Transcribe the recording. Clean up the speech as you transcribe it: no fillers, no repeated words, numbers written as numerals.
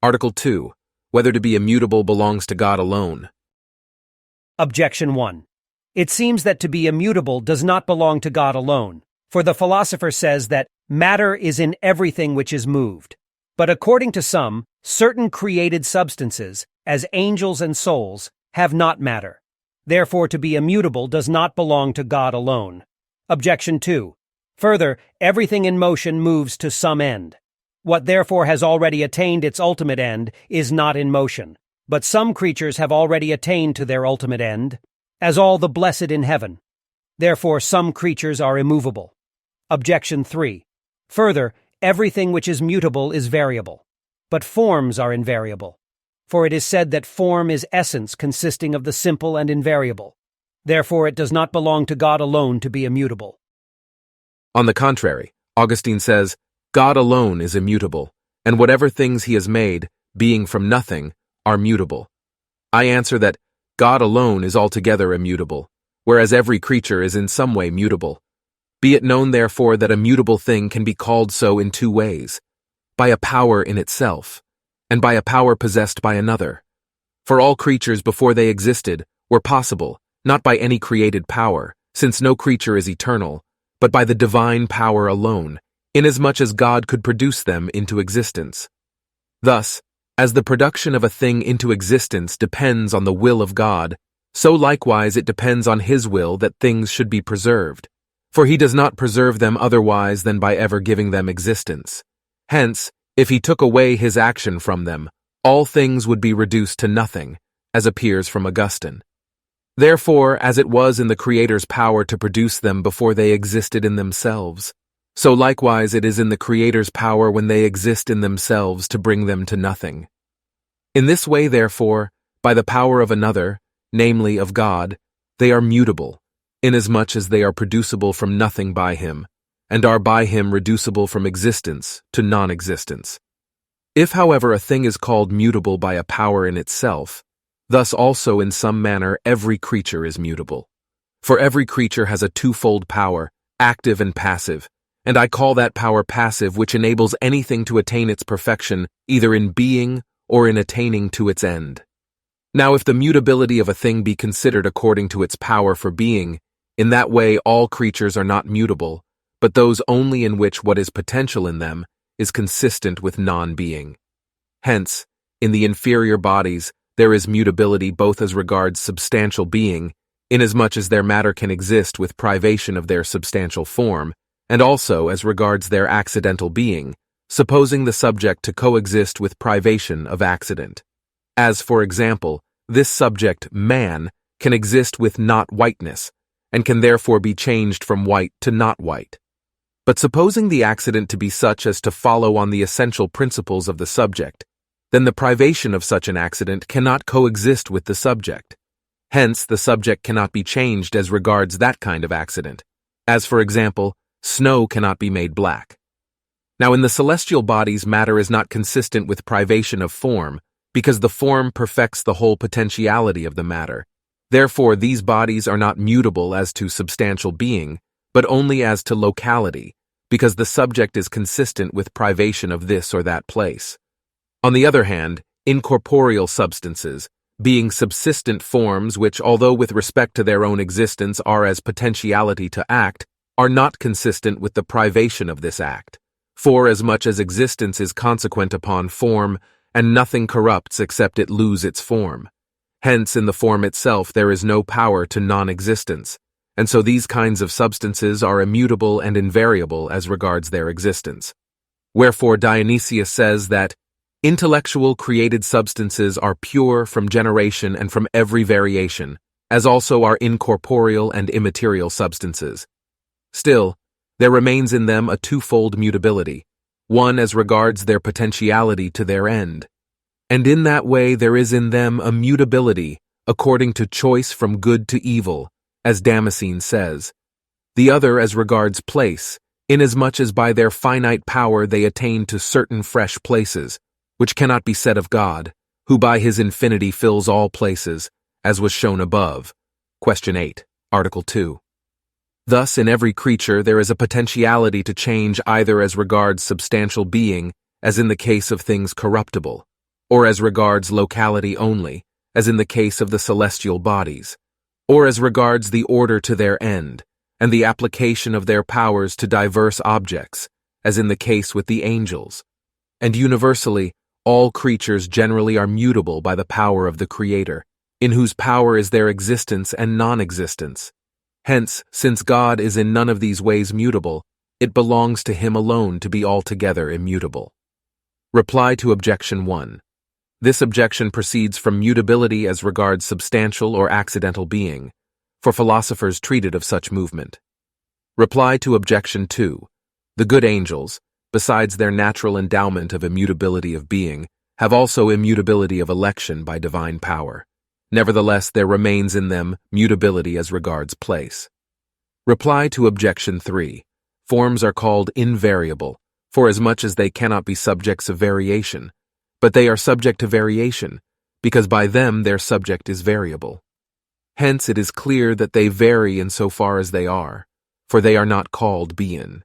Article 2. Whether to be immutable belongs to God alone. Objection 1. It seems that to be immutable does not belong to God alone, for the philosopher says that matter is in everything which is moved. But according to some, certain created substances, as angels and souls, have not matter. Therefore, to be immutable does not belong to God alone. Objection 2. Further, everything in motion moves to some end. What therefore has already attained its ultimate end is not in motion, but some creatures have already attained to their ultimate end, as all the blessed in heaven. Therefore, some creatures are immovable. Objection 3. Further, everything which is mutable is variable, but forms are invariable. For it is said that form is essence consisting of the simple and invariable. Therefore, it does not belong to God alone to be immutable. On the contrary, Augustine says, God alone is immutable, and whatever things he has made, being from nothing, are mutable. I answer that God alone is altogether immutable, whereas every creature is in some way mutable. Be it known, therefore, that a mutable thing can be called so in two ways, by a power in itself, and by a power possessed by another. For all creatures before they existed were possible, not by any created power, since no creature is eternal, but by the divine power alone, inasmuch as God could produce them into existence. Thus, as the production of a thing into existence depends on the will of God, so likewise it depends on his will that things should be preserved, for he does not preserve them otherwise than by ever giving them existence. Hence, if he took away his action from them, all things would be reduced to nothing, as appears from Augustine. Therefore, as it was in the Creator's power to produce them before they existed in themselves, so likewise it is in the Creator's power when they exist in themselves to bring them to nothing. In this way, therefore, by the power of another, namely of God, they are mutable, inasmuch as they are producible from nothing by him, and are by him reducible from existence to non-existence. If, however, a thing is called mutable by a power in itself, thus also in some manner every creature is mutable. For every creature has a twofold power, active and passive, and I call that power passive which enables anything to attain its perfection either in being or in attaining to its end. Now, if the mutability of a thing be considered according to its power for being, in that way all creatures are not mutable, but those only in which what is potential in them is consistent with non-being. Hence, in the inferior bodies, there is mutability both as regards substantial being, inasmuch as their matter can exist with privation of their substantial form, and also as regards their accidental being, supposing the subject to coexist with privation of accident. As, for example, this subject, man, can exist with not whiteness, and can therefore be changed from white to not white. But supposing the accident to be such as to follow on the essential principles of the subject, then the privation of such an accident cannot coexist with the subject. Hence, the subject cannot be changed as regards that kind of accident. As, for example, snow cannot be made black. Now, in the celestial bodies, matter is not consistent with privation of form, because the form perfects the whole potentiality of the matter. Therefore, these bodies are not mutable as to substantial being, but only as to locality, because the subject is consistent with privation of this or that place. On the other hand, incorporeal substances, being subsistent forms which, although with respect to their own existence are as potentiality to act, are not consistent with the privation of this act, forasmuch as existence is consequent upon form, and nothing corrupts except it lose its form. Hence, in the form itself there is no power to non-existence, and so these kinds of substances are immutable and invariable as regards their existence. Wherefore Dionysius says that intellectual created substances are pure from generation and from every variation, as also are incorporeal and immaterial substances. Still, there remains in them a twofold mutability, one as regards their potentiality to their end. And in that way there is in them a mutability according to choice from good to evil, as Damascene says. The other as regards place, inasmuch as by their finite power they attain to certain fresh places, which cannot be said of God, who by his infinity fills all places, as was shown above. Question 8, Article 2. Thus, in every creature there is a potentiality to change either as regards substantial being, as in the case of things corruptible, or as regards locality only, as in the case of the celestial bodies, or as regards the order to their end, and the application of their powers to diverse objects, as in the case with the angels. And universally, all creatures generally are mutable by the power of the Creator, in whose power is their existence and non-existence. Hence, since God is in none of these ways mutable, it belongs to Him alone to be altogether immutable. Reply to Objection 1. This objection proceeds from mutability as regards substantial or accidental being, for philosophers treated of such movement. Reply to Objection 2. The good angels, besides their natural endowment of immutability of being, have also immutability of election by divine power. Nevertheless, there remains in them mutability as regards place. Reply to Objection 3. Forms are called invariable, forasmuch as they cannot be subjects of variation, but they are subject to variation, because by them their subject is variable. Hence it is clear that they vary in so far as they are, for they are not called being.